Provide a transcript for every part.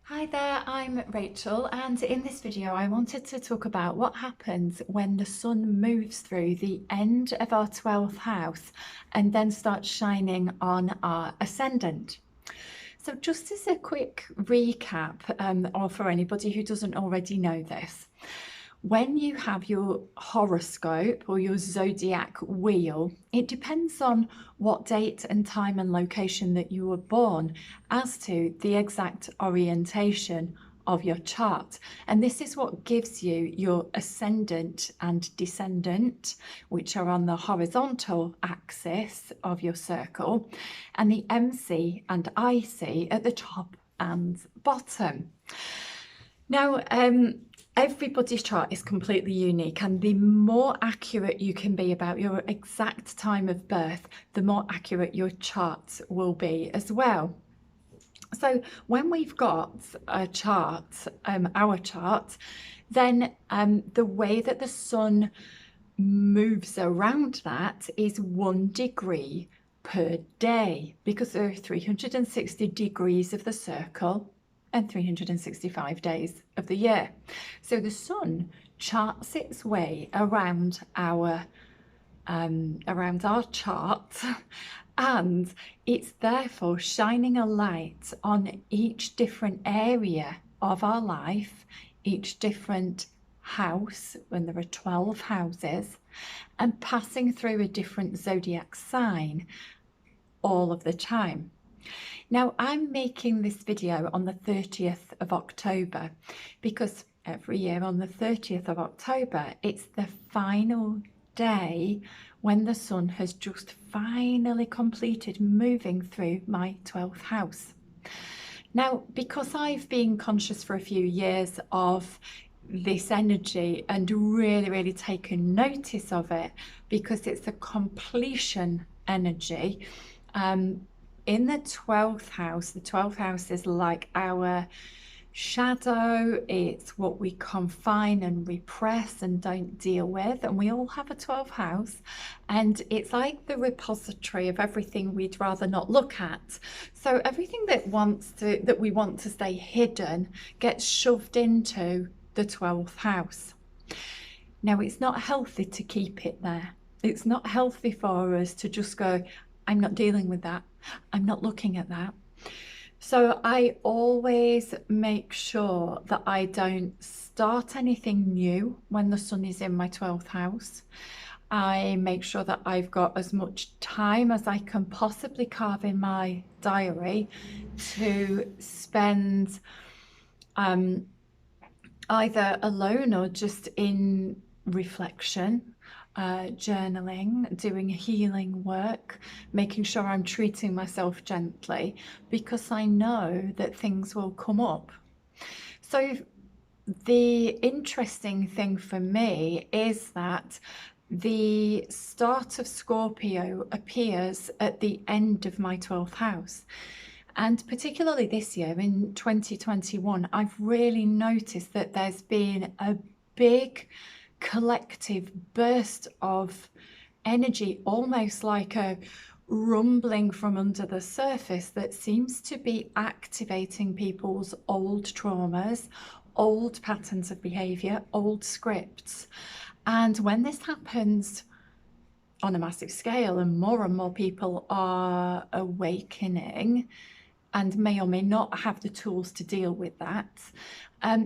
Hi there, I'm Rachel, and in this video I wanted to talk about what happens when the sun moves through the end of our 12th house and then starts shining on our ascendant. So just as a quick recap, or for anybody who doesn't already know this, when you have your horoscope or your zodiac wheel, it depends on what date and time and location that you were born as to the exact orientation of your chart. And this is what gives you your ascendant and descendant, which are on the horizontal axis of your circle, and the MC and IC at the top and bottom. Now, everybody's chart is completely unique, and the more accurate you can be about your exact time of birth, the more accurate your chart will be as well. So when we've got a chart, our chart, then the way that the sun moves around that is 1 degree per day, because there are 360 degrees of the circle and 365 days of the year. So the sun charts its way around our chart, and it's therefore shining a light on each different area of our life, each different house, when there are 12 houses, and passing through a different zodiac sign all of the time. Now, I'm making this video on the 30th of October because every year on the 30th of October, it's the final day when the sun has just finally completed moving through my 12th house. Now, because I've been conscious for a few years of this energy and really taken notice of it, because it's a completion energy, in the 12th house, the 12th house is like our shadow. It's what we confine and repress and don't deal with. And we all have a 12th house, and it's like the repository of everything we'd rather not look at. So everything that we want to stay hidden gets shoved into the 12th house. Now, it's not healthy to keep it there. It's not healthy for us to just go, I'm not dealing with that. I'm not looking at that. So I always make sure that I don't start anything new when the sun is in my 12th house. I make sure that I've got as much time as I can possibly carve in my diary to spend either alone or just in reflection, journaling, doing healing work, making sure I'm treating myself gently, because I know that things will come up. So the interesting thing for me is that the start of Scorpio appears at the end of my 12th house. And particularly this year in 2021, I've really noticed that there's been a big collective burst of energy, almost like a rumbling from under the surface, that seems to be activating people's old traumas, old patterns of behaviour, old scripts. And when this happens on a massive scale and more people are awakening and may or may not have the tools to deal with that,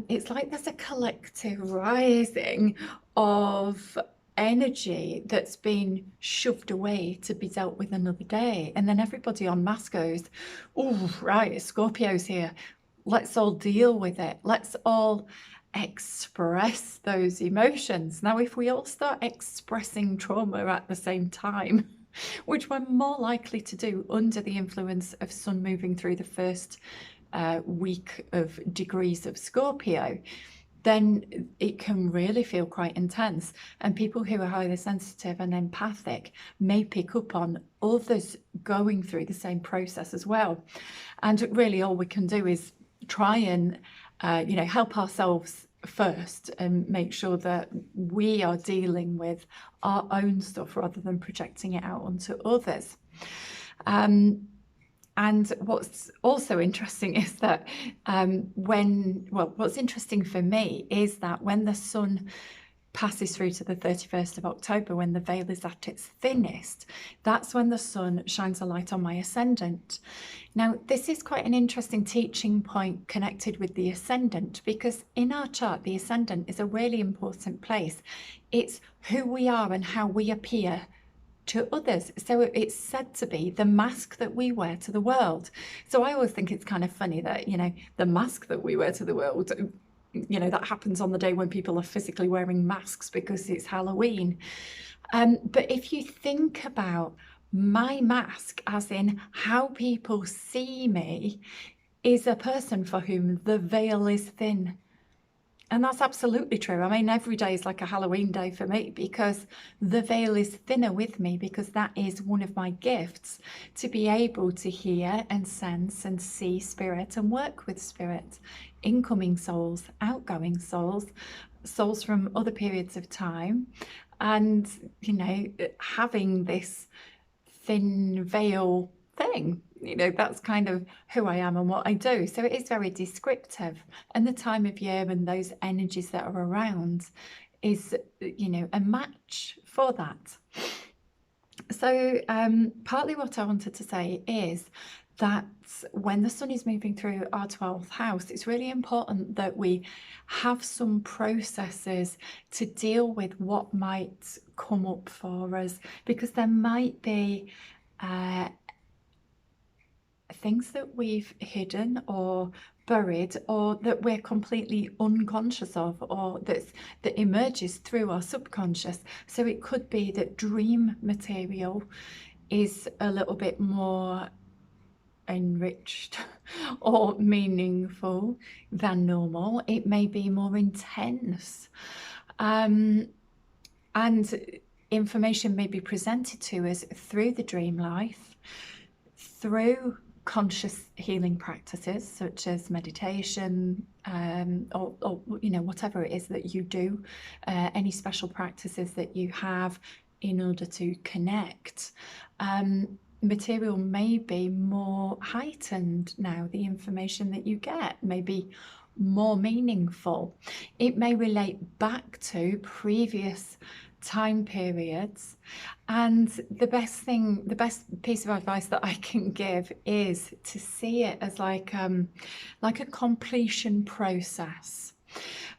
it's like there's a collective rising of energy that's been shoved away to be dealt with another day. And then everybody en masse goes, oh, right, Scorpio's here. Let's all deal with it. Let's all express those emotions. Now, if we all start expressing trauma at the same time, which we're more likely to do under the influence of sun moving through the first week of degrees of Scorpio, then it can really feel quite intense. And people who are highly sensitive and empathic may pick up on others going through the same process as well. And really all we can do is try and help ourselves first and make sure that we are dealing with our own stuff rather than projecting it out onto others. And And what's also interesting is that what's interesting for me is that when the sun passes through to the 31st of October, when the veil is at its thinnest, that's when the sun shines a light on my ascendant. Now, this is quite an interesting teaching point connected with the ascendant, because in our chart, the ascendant is a really important place. It's who we are and how we appear to others. So it's said to be the mask that we wear to the world. So I always think it's kind of funny that, the mask that we wear to the world, that happens on the day when people are physically wearing masks because it's Halloween. But if you think about my mask, as in how people see me, is a person for whom the veil is thin. And that's absolutely true. I mean, every day is like a Halloween day for me because the veil is thinner with me, because that is one of my gifts, to be able to hear and sense and see spirit and work with spirit, incoming souls, outgoing souls, souls from other periods of time. And, having this thin veil thing, that's kind of who I am and what I do. So it is very descriptive, and the time of year and those energies that are around is, a match for that. So partly what I wanted to say is that when the sun is moving through our 12th house, it's really important that we have some processes to deal with what might come up for us, because there might be things that we've hidden or buried, or that we're completely unconscious of, or that emerges through our subconscious. So it could be that dream material is a little bit more enriched or meaningful than normal. It may be more intense, and information may be presented to us through the dream life, through conscious healing practices such as meditation, or whatever it is that you do, any special practices that you have in order to connect. Material may be more heightened now. The information that you get may be more meaningful. It may relate back to previous time periods, and the best piece of advice that I can give is to see it as like a completion process.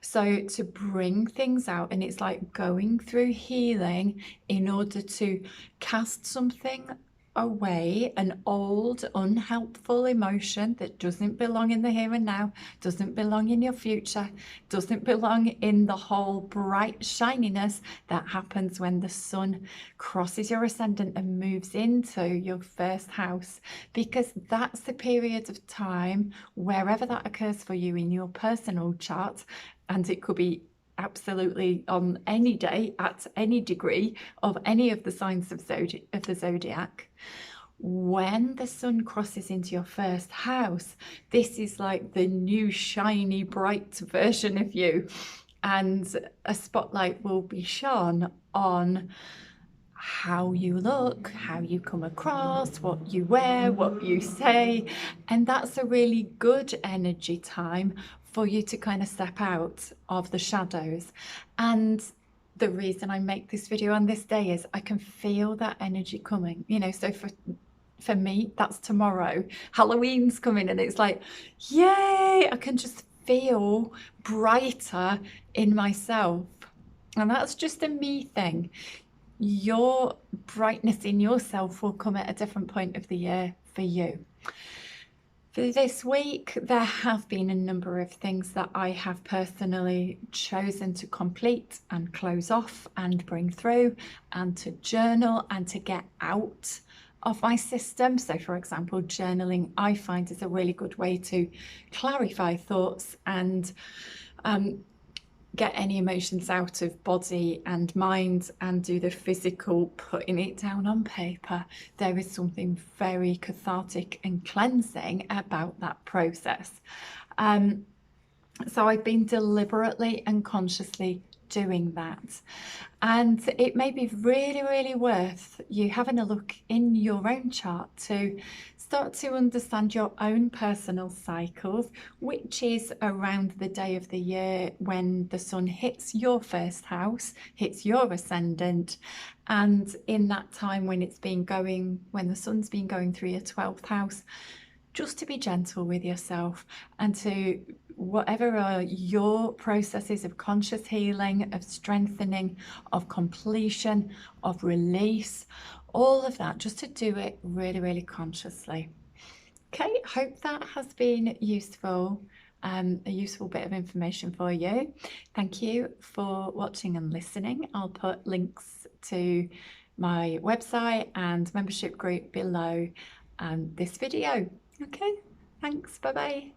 So to bring things out, and it's like going through healing in order to cast something away, an old unhelpful emotion that doesn't belong in the here and now, doesn't belong in your future, doesn't belong in the whole bright shininess that happens when the sun crosses your ascendant and moves into your first house, because that's the period of time, wherever that occurs for you in your personal chart, and it could be absolutely on any day at any degree of any of the signs of the zodiac. When the sun crosses into your first house, this is like the new shiny bright version of you, and a spotlight will be shone on how you look, how you come across, what you wear, what you say. And that's a really good energy time for you to kind of step out of the shadows. And the reason I make this video on this day is I can feel that energy coming, so for me, that's tomorrow. Halloween's coming, and it's like, yay, I can just feel brighter in myself. And that's just a me thing. Your brightness in yourself will come at a different point of the year for you. For this week, there have been a number of things that I have personally chosen to complete and close off and bring through, and to journal and to get out of my system. So for example, journaling I find is a really good way to clarify thoughts and get any emotions out of body and mind, and do the physical putting it down on paper. There is something very cathartic and cleansing about that process. So I've been deliberately and consciously doing that, and it may be really, really worth you having a look in your own chart to start to understand your own personal cycles, which is around the day of the year when the sun hits your first house, hits your ascendant, and in that time when when the sun's been going through your 12th house, just to be gentle with yourself and to whatever are your processes of conscious healing, of strengthening, of completion, of release, all of that, just to do it really, really consciously. Okay, hope that has been useful, a useful bit of information for you. Thank you for watching and listening. I'll put links to my website and membership group below this video. Okay, thanks, bye-bye.